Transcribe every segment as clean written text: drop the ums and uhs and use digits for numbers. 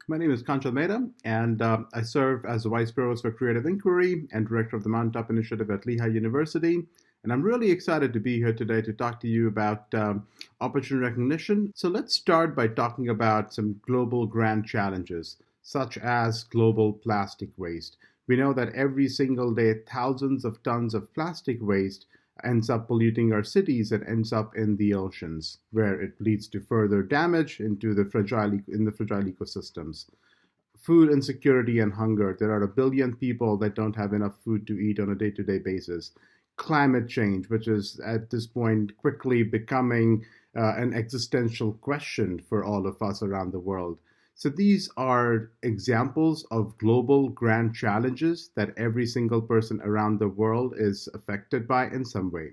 My name is Khanjan Mehta, and I serve as the Vice Provost for Creative Inquiry and Director of the Mountaintop Initiative at Lehigh University. And I'm really excited to be here today to talk to you about opportunity recognition. So let's start by talking about some global grand challenges, such as global plastic waste. We know that every single day, thousands of tons of plastic waste ends up polluting our cities and ends up in the oceans, where it leads to further damage in the fragile ecosystems. Food insecurity and hunger. There are a billion people that don't have enough food to eat on a day-to-day basis. Climate change, which is at this point quickly becoming an existential question for all of us around the world. So these are examples of global grand challenges that every single person around the world is affected by in some way,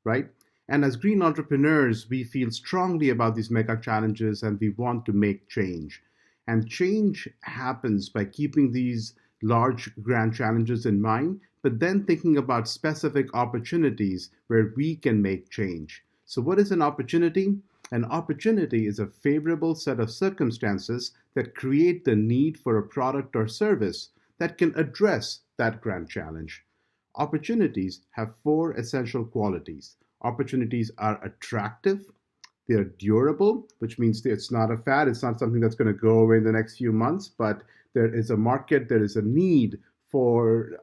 right? And as green entrepreneurs, we feel strongly about these mega challenges and we want to make change. And change happens by keeping these large grand challenges in mind, but then thinking about specific opportunities where we can make change. So, what is an opportunity? An opportunity is a favorable set of circumstances that create the need for a product or service that can address that grand challenge. Opportunities have four essential qualities. Opportunities are attractive, they're durable, which means that it's not a fad, it's not something that's going to go away in the next few months, but there is a market, there is a need for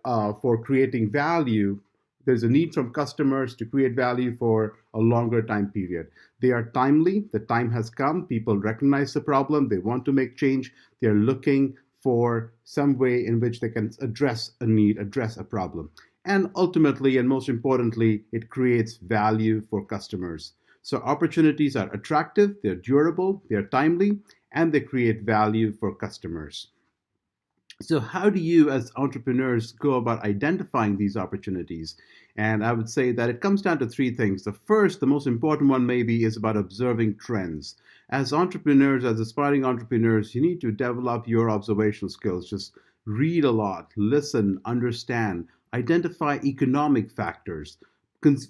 creating value. There's a need from customers to create value for a longer time period. They are timely, the time has come, people recognize the problem, they want to make change, they're looking for some way in which they can address a need, address a problem. And ultimately, and most importantly, it creates value for customers. So opportunities are attractive, they're durable, they're timely, and they create value for customers. So, how do you, as entrepreneurs, go about identifying these opportunities? And I would say that it comes down to three things. The first, the most important one, maybe, is about observing trends. As entrepreneurs, as aspiring entrepreneurs, you need to develop your observational skills. Just read a lot, listen, understand, identify economic factors.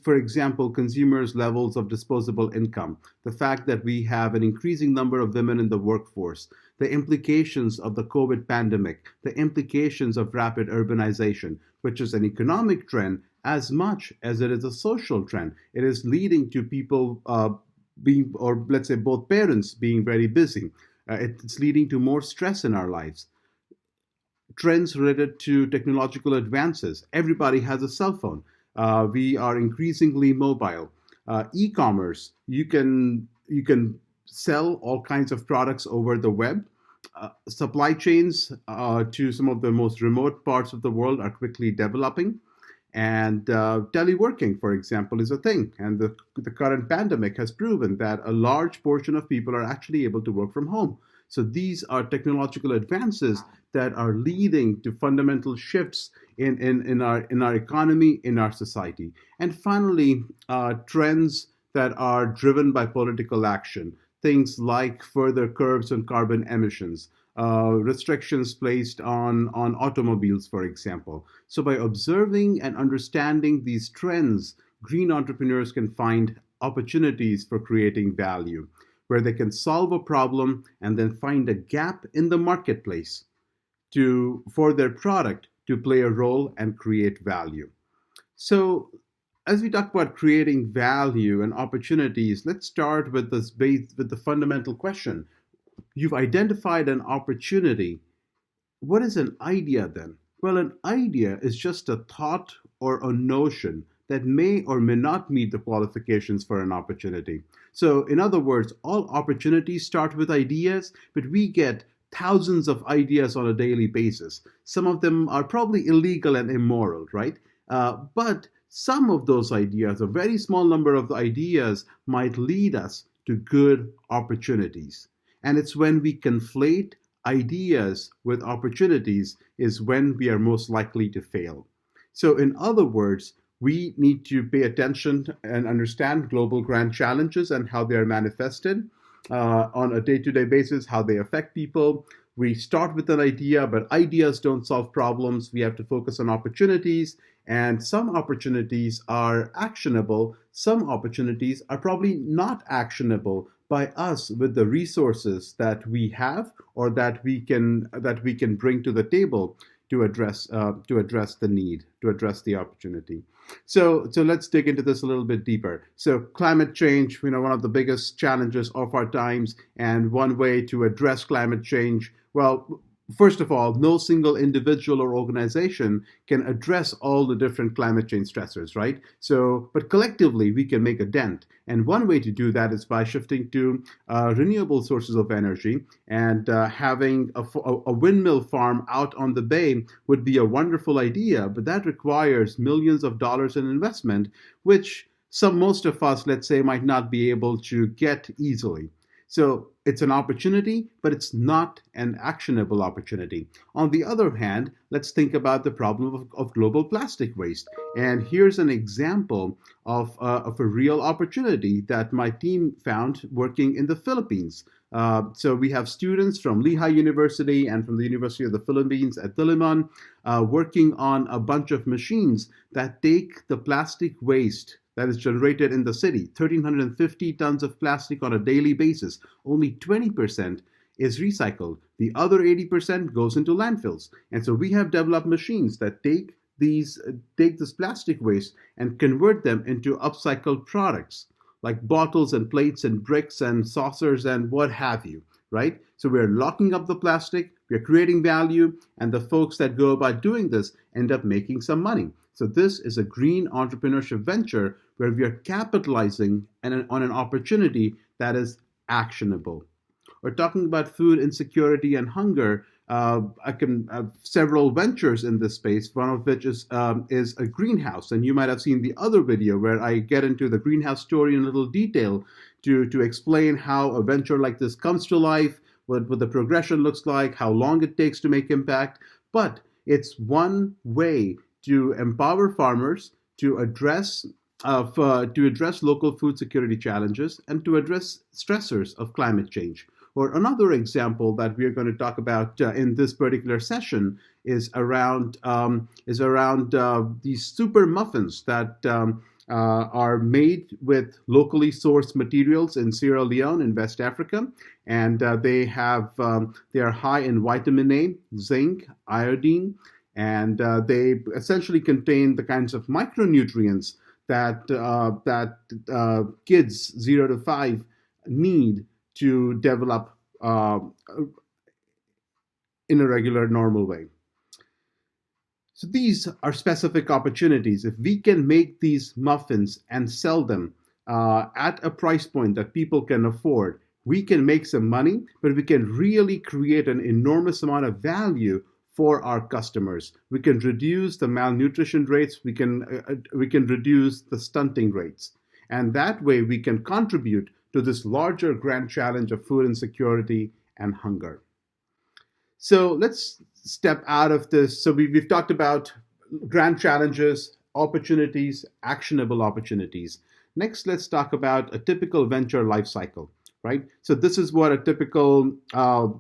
For example, consumers' levels of disposable income, the fact that we have an increasing number of women in the workforce, the implications of the COVID pandemic, the implications of rapid urbanization, which is an economic trend as much as it is a social trend. It is leading to people being, or let's say both parents being very busy. It's leading to more stress in our lives. Trends related to technological advances. Everybody has a cell phone. We are increasingly mobile. E-commerce. You can sell all kinds of products over the web. Supply chains to some of the most remote parts of the world are quickly developing. And teleworking, for example, is a thing. And the current pandemic has proven that a large portion of people are actually able to work from home. So these are technological advances that are leading to fundamental shifts in our economy, in our society. And finally, trends that are driven by political action, things like further curbs on carbon emissions, restrictions placed on automobiles, for example. So, by observing and understanding these trends, green entrepreneurs can find opportunities for creating value, where they can solve a problem and then find a gap in the marketplace for their product to play a role and create value. So, as we talk about creating value and opportunities, let's start with the fundamental question. You've identified an opportunity. What is an idea then? Well, an idea is just a thought or a notion that may or may not meet the qualifications for an opportunity. So, in other words, all opportunities start with ideas, but we get thousands of ideas on a daily basis. Some of them are probably illegal and immoral, right? But some of those ideas, a very small number of the ideas, might lead us to good opportunities. And it's when we conflate ideas with opportunities is when we are most likely to fail. So, in other words, we need to pay attention and understand global grand challenges and how they are manifested on a day to day basis, how they affect people. We start with an idea, but ideas don't solve problems. We have to focus on opportunities, and some opportunities are actionable, some opportunities are probably not actionable, by us with the resources that we have or that we can bring to the table to address the need, to address the opportunity. So let's dig into this a little bit deeper. So climate change, one of the biggest challenges of our times, and one way to address climate change, well, first of all, no single individual or organization can address all the different climate change stressors, right? But collectively, we can make a dent. And one way to do that is by shifting to renewable sources of energy. And having a windmill farm out on the bay would be a wonderful idea, but that requires millions of dollars in investment, which most of us, let's say, might not be able to get easily. So it's an opportunity, but it's not an actionable opportunity. On the other hand, let's think about the problem of global plastic waste. And here's an example of a real opportunity that my team found working in the Philippines. So we have students from Lehigh University and from the University of the Philippines at Diliman working on a bunch of machines that take the plastic waste that is generated in the city, 1,350 tons of plastic on a daily basis. Only 20% is recycled. The other 80% goes into landfills. And so we have developed machines that take this plastic waste and convert them into upcycled products like bottles and plates and bricks and saucers and what have you, right? So we're locking up the plastic, we're creating value, and the folks that go about doing this end up making some money. So this is a green entrepreneurship venture where we are capitalizing on an opportunity that is actionable. We're talking about food insecurity and hunger. I can have several ventures in this space. One of which is a greenhouse, and you might have seen the other video where I get into the greenhouse story in a little detail to explain how a venture like this comes to life, what the progression looks like, how long it takes to make impact. But it's one way to empower farmers to address local food security challenges and to address stressors of climate change. Or another example that we are going to talk about in this particular session is around these super muffins that are made with locally sourced materials in Sierra Leone in West Africa, and they are high in vitamin A, zinc, iodine, and they essentially contain the kinds of micronutrients that kids 0 to 5 need to develop in a regular, normal way. So these are specific opportunities. If we can make these muffins and sell them at a price point that people can afford, we can make some money, but we can really create an enormous amount of value for our customers. We can reduce the malnutrition rates. We can reduce the stunting rates, and that way we can contribute to this larger grand challenge of food insecurity and hunger. So let's step out of this. So we've talked about grand challenges, opportunities, actionable opportunities. Next, let's talk about a typical venture life cycle, right? So this is what a typical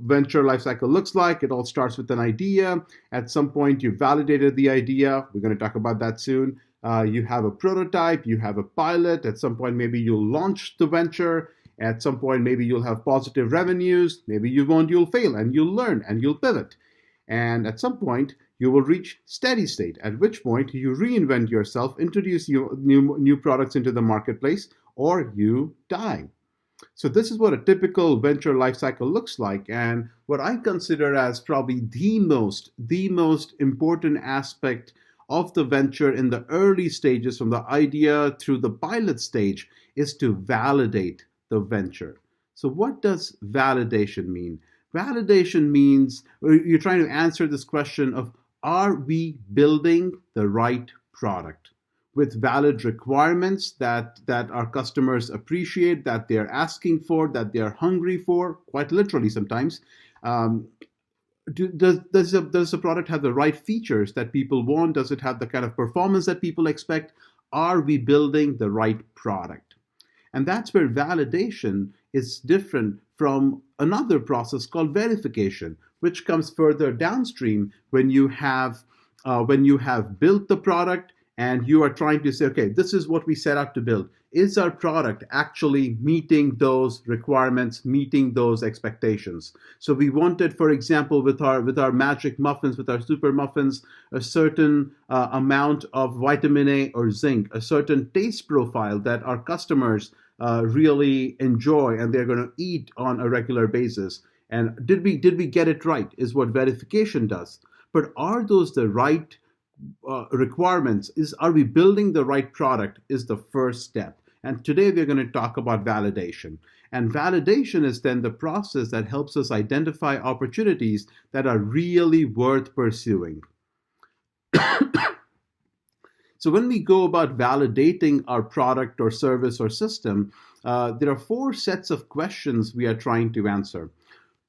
venture life cycle looks like. It all starts with an idea. At some point, you validated the idea. We're going to talk about that soon. You have a prototype, you have a pilot. At some point, maybe you'll launch the venture. At some point, maybe you'll have positive revenues. Maybe you won't, you'll fail, and you'll learn, and you'll pivot. And at some point, you will reach steady state, at which point you reinvent yourself, introduce new products into the marketplace, or you die. So this is what a typical venture life cycle looks like, and what I consider as probably the most important aspect of the venture in the early stages, from the idea through the pilot stage, is to validate the venture. So what does validation mean? Validation means you're trying to answer this question of, are we building the right product with valid requirements that our customers appreciate, that they're asking for, that they're hungry for, quite literally sometimes. Does the product have the right features that people want? Does it have the kind of performance that people expect? Are we building the right product? And that's where validation is different from another process called verification, which comes further downstream when you have built the product and you are trying to say, okay, this is what we set out to build. Is our product actually meeting those requirements, meeting those expectations? So we wanted, for example, with our magic muffins, with our super muffins, a certain amount of vitamin A or zinc, a certain taste profile that our customers really enjoy and they're going to eat on a regular basis. And did we get it right? Is what verification does. But are those the right requirements? Are we building the right product? Is the first step. And today we're going to talk about validation. And validation is then the process that helps us identify opportunities that are really worth pursuing. So when we go about validating our product or service or system, there are four sets of questions we are trying to answer.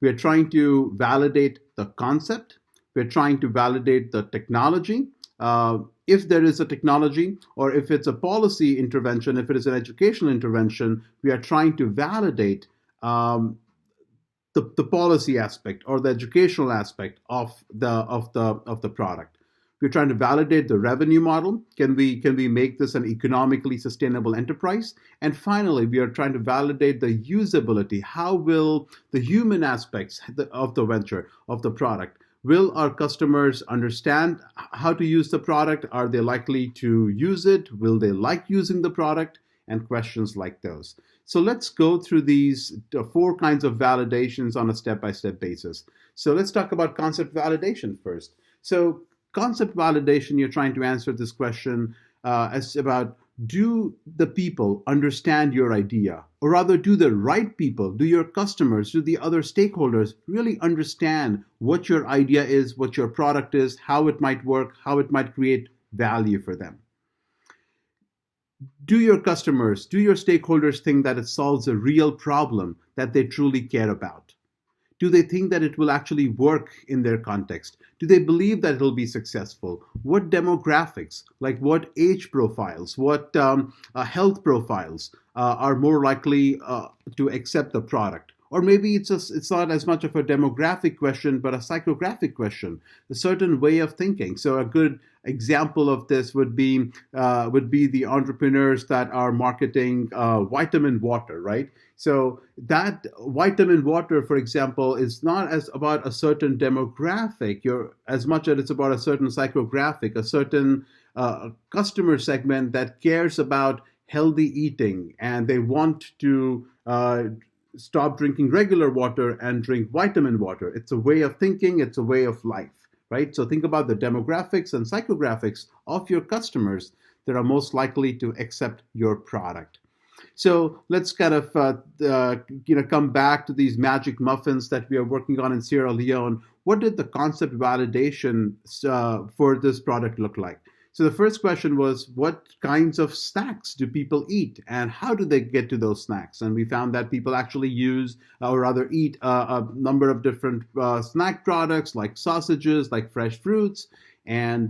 We are trying to validate the concept. We're trying to validate the technology, if there is a technology, or if it's a policy intervention, if it is an educational intervention, we are trying to validate the policy aspect or the educational aspect of the product. We're trying to validate the revenue model. Can we make this an economically sustainable enterprise? And finally, we are trying to validate the usability. How will the human aspects of the venture, of the product, will our customers understand how to use the product? Are they likely to use it? Will they like using the product? And questions like those. So let's go through these four kinds of validations on a step-by-step basis. So let's talk about concept validation first. So concept validation, you're trying to answer this question as about, do the people understand your idea? Or rather, do the right people, do your customers, do the other stakeholders really understand what your idea is, what your product is, how it might work, how it might create value for them? Do your customers, do your stakeholders think that it solves a real problem that they truly care about? Do they think that it will actually work in their context? Do they believe that it'll be successful? What demographics, like what age profiles, what health profiles are more likely to accept the product? Or maybe it's not as much of a demographic question, but a psychographic question, a certain way of thinking. So a good example of this would be the entrepreneurs that are marketing vitamin water, right? So that vitamin water, for example, is not as about a certain demographic, as much as it's about a certain psychographic, a certain customer segment that cares about healthy eating, and they want to stop drinking regular water and drink vitamin water. It's a way of thinking, it's a way of life, right? So think about the demographics and psychographics of your customers that are most likely to accept your product. So let's kind of come back to these magic muffins that we are working on in Sierra Leone. What did the concept validation for this product look like? So the first question was, what kinds of snacks do people eat, and how do they get to those snacks? And we found that people actually use, or rather eat, a number of different snack products like sausages, like fresh fruits, and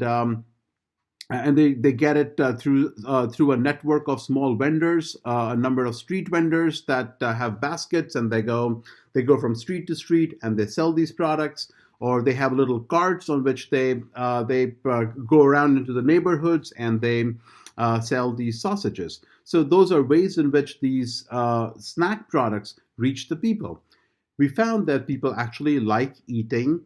they get it through a network of small vendors, a number of street vendors that have baskets, and they go from street to street and they sell these products. Or they have little carts on which they go around into the neighborhoods and they sell these sausages. So those are ways in which these snack products reach the people. We found that people actually like eating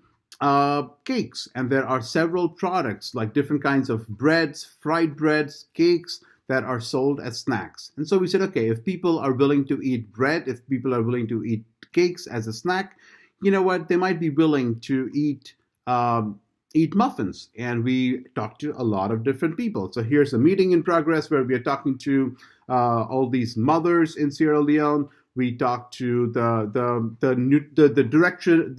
cakes, and there are several products like different kinds of breads, fried breads, cakes that are sold as snacks. And so we said, okay, if people are willing to eat bread, if people are willing to eat cakes as a snack, you know what, they might be willing to eat muffins. And we talked to a lot of different people. So here's a meeting in progress where we are talking to all these mothers in Sierra Leone. We talked to the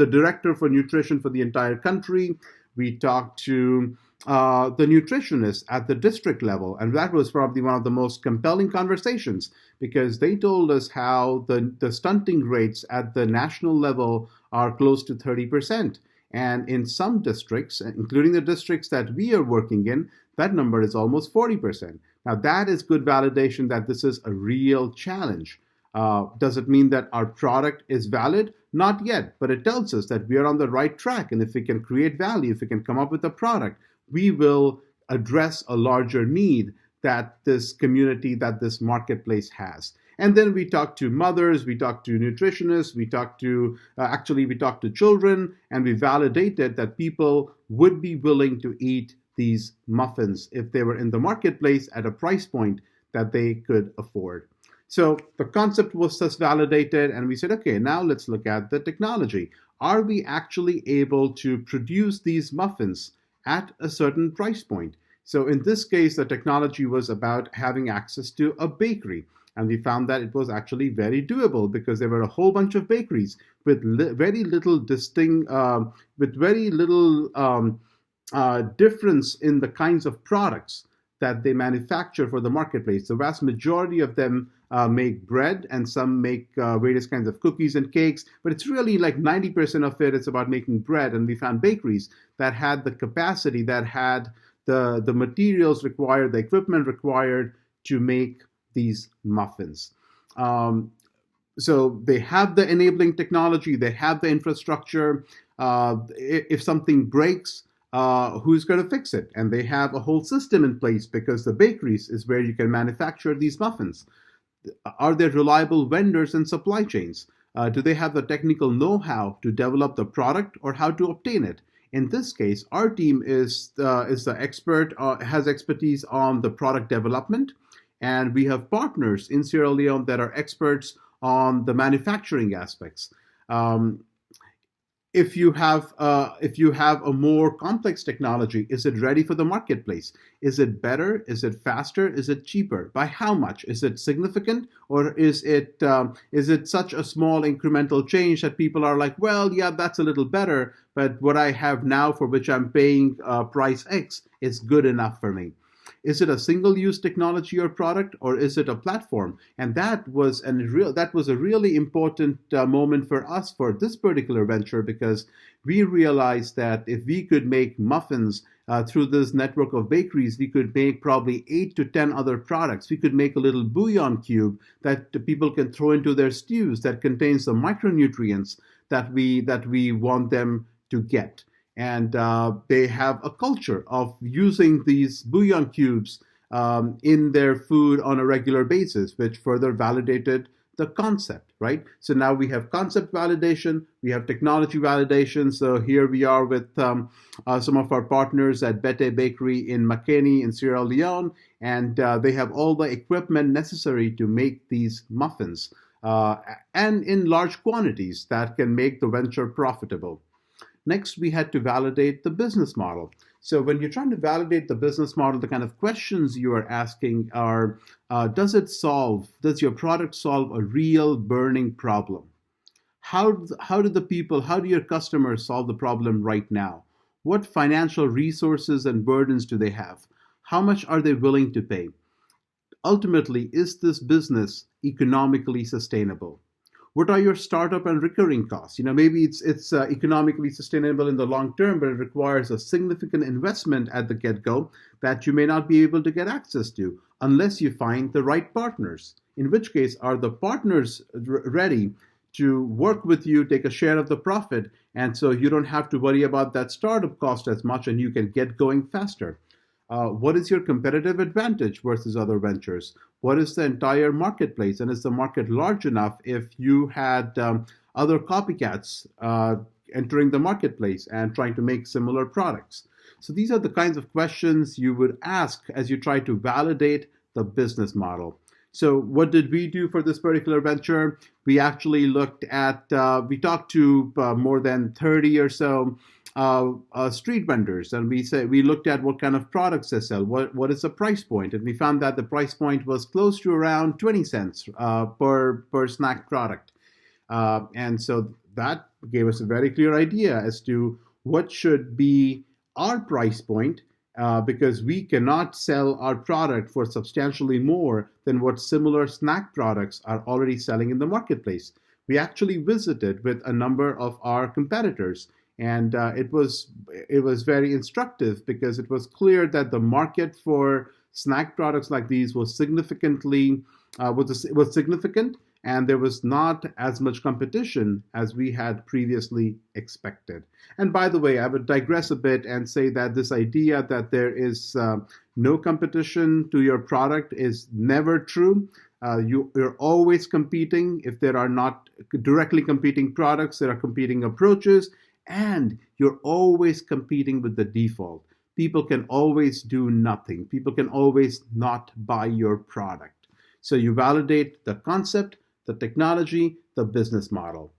director for nutrition for the entire country. We talked to the nutritionists at the district level, and that was probably one of the most compelling conversations, because they told us how the stunting rates at the national level are close to 30%. And in some districts, including the districts that we are working in, that number is almost 40%. Now, that is good validation that this is a real challenge. Does it mean that our product is valid? Not yet, but it tells us that we are on the right track. And if we can create value, if we can come up with a product, we will address a larger need that this community, that this marketplace has. And then we talked to mothers, we talked to nutritionists, we talked to we talked to children, and we validated that people would be willing to eat these muffins if they were in the marketplace at a price point that they could afford. So the concept was thus validated, and we said, okay, now let's look at the technology. Are we actually able to produce these muffins at a certain price point? So in this case, the technology was about having access to a bakery. And we found that it was actually very doable because there were a whole bunch of bakeries with very little difference in the kinds of products that they manufacture for the marketplace. The vast majority of them make bread, and some make various kinds of cookies and cakes, but it's really like 90% of it is about making bread. And we found bakeries that had the capacity, that had the materials required, the equipment required to make these muffins. So they have the enabling technology, they have the infrastructure. If something breaks, who's going to fix it? And they have a whole system in place because the bakeries is where you can manufacture these muffins. Are there reliable vendors and supply chains? Do they have the technical know-how to develop the product or how to obtain it? In this case, our team is the expert, has expertise on the product development, and we have partners in Sierra Leone that are experts on the manufacturing aspects. If you have a more complex technology, is it ready for the marketplace? Is it better? Is it faster? Is it cheaper? By how much? Is it significant, or is it such a small incremental change that people are like, well, yeah, that's a little better, but what I have now, for which I'm paying price X, is good enough for me? Is it a single-use technology or product, or is it a platform? And that was a really important moment for us for this particular venture, because we realized that if we could make muffins through this network of bakeries, we could make probably 8 to 10 other products. We could make a little bouillon cube that people can throw into their stews that contains the micronutrients that we want them to get. And they have a culture of using these bouillon cubes in their food on a regular basis, which further validated the concept, right? So now we have concept validation, we have technology validation. So here we are with some of our partners at Bete Bakery in Makeni in Sierra Leone, and they have all the equipment necessary to make these muffins and in large quantities that can make the venture profitable. Next, we had to validate the business model. So when you're trying to validate the business model, the kind of questions you are asking are, does your product solve a real burning problem? How do your customers solve the problem right now? What financial resources and burdens do they have? How much are they willing to pay? Ultimately, is this business economically sustainable? What are your startup and recurring costs? Maybe it's economically sustainable in the long term, but it requires a significant investment at the get-go that you may not be able to get access to unless you find the right partners. In which case, are the partners ready to work with you, take a share of the profit, and so you don't have to worry about that startup cost as much, and you can get going faster? What is your competitive advantage versus other ventures? What is the entire marketplace? And is the market large enough if you had other copycats entering the marketplace and trying to make similar products? So these are the kinds of questions you would ask as you try to validate the business model. So what did we do for this particular venture? We actually we talked to more than 30 or so street vendors, and we looked at what kind of products they sell, what is the price point, and we found that the price point was close to around 20 cents per snack product. And so that gave us a very clear idea as to what should be our price point, because we cannot sell our product for substantially more than what similar snack products are already selling in the marketplace. We actually visited with a number of our competitors, and it was very instructive because it was clear that the market for snack products like these was significant, and there was not as much competition as we had previously expected. And by the way, I would digress a bit and say that this idea that there is no competition to your product is never true. You're always competing. If there are not directly competing products, there are competing approaches, and you're always competing with the default. People can always do nothing. People can always not buy your product. So you validate the concept, the technology, the business model.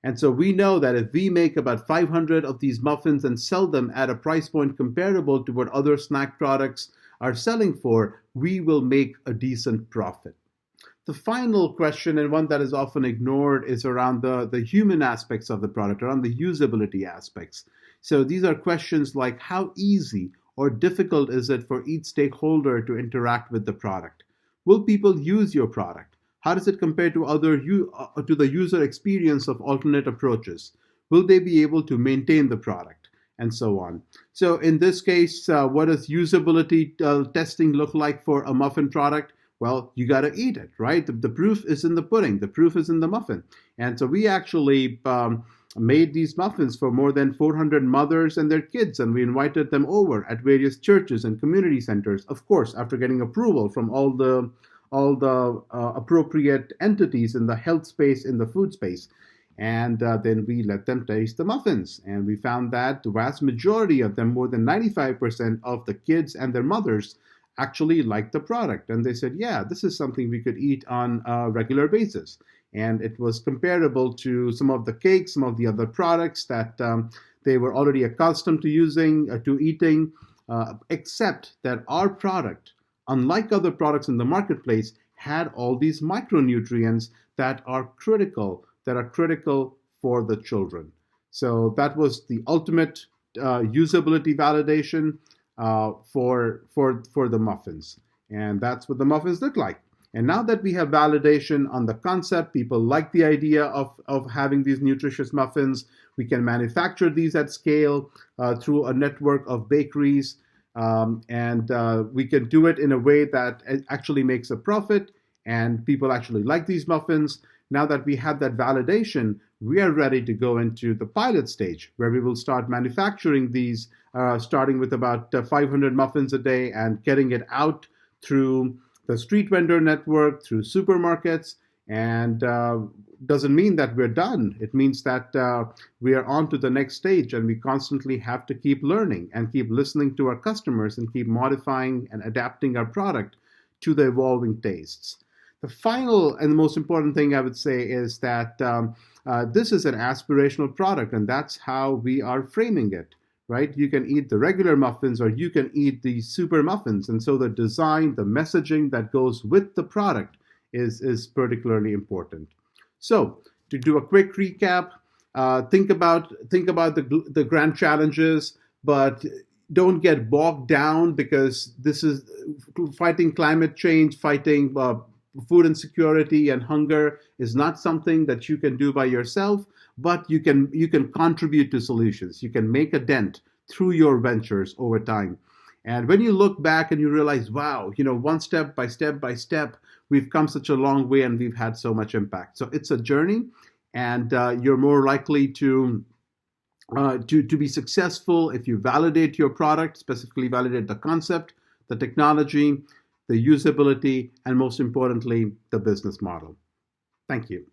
And so we know that if we make about 500 of these muffins and sell them at a price point comparable to what other snack products are selling for, we will make a decent profit. The final question, and one that is often ignored, is around the human aspects of the product, around the usability aspects. So these are questions like how easy or difficult is it for each stakeholder to interact with the product? Will people use your product? How does it compare to to the user experience of alternate approaches? Will they be able to maintain the product? And so on. So in this case, what does usability testing look like for a muffin product? Well, you got to eat it, right? The proof is in the pudding. The proof is in the muffin. And so we actually made these muffins for more than 400 mothers and their kids, and we invited them over at various churches and community centers, of course, after getting approval from all the appropriate entities in the health space, in the food space. And then we let them taste the muffins. And we found that the vast majority of them, more than 95% of the kids and their mothers, actually liked the product. And they said, yeah, this is something we could eat on a regular basis. And it was comparable to some of the cakes, some of the other products that they were already accustomed to using, to eating, except that our product, unlike other products in the marketplace, had all these micronutrients that are critical for the children. So that was the ultimate usability validation for the muffins. And that's what the muffins look like. And now that we have validation on the concept, people like the idea of having these nutritious muffins. We can manufacture these at scale through a network of bakeries. And we can do it in a way that actually makes a profit, and people actually like these muffins. Now that we have that validation, we are ready to go into the pilot stage where we will start manufacturing these, starting with about 500 muffins a day and getting it out through the street vendor network, through supermarkets. And doesn't mean that we're done. It means that we are on to the next stage, and we constantly have to keep learning and keep listening to our customers and keep modifying and adapting our product to the evolving tastes. The final and the most important thing I would say is that this is an aspirational product, and that's how we are framing it, right? You can eat the regular muffins or you can eat the super muffins. And so the design, the messaging that goes with the product is particularly important. So to do a quick recap, think about the grand challenges, but don't get bogged down, because this is fighting climate change, fighting food insecurity and hunger is not something that you can do by yourself, but you can contribute to solutions. You can make a dent through your ventures over time. And when you look back and you realize, wow, one step by step, we've come such a long way and we've had so much impact. So it's a journey, and you're more likely to be successful if you validate your product, specifically validate the concept, the technology, the usability, and most importantly, the business model. Thank you.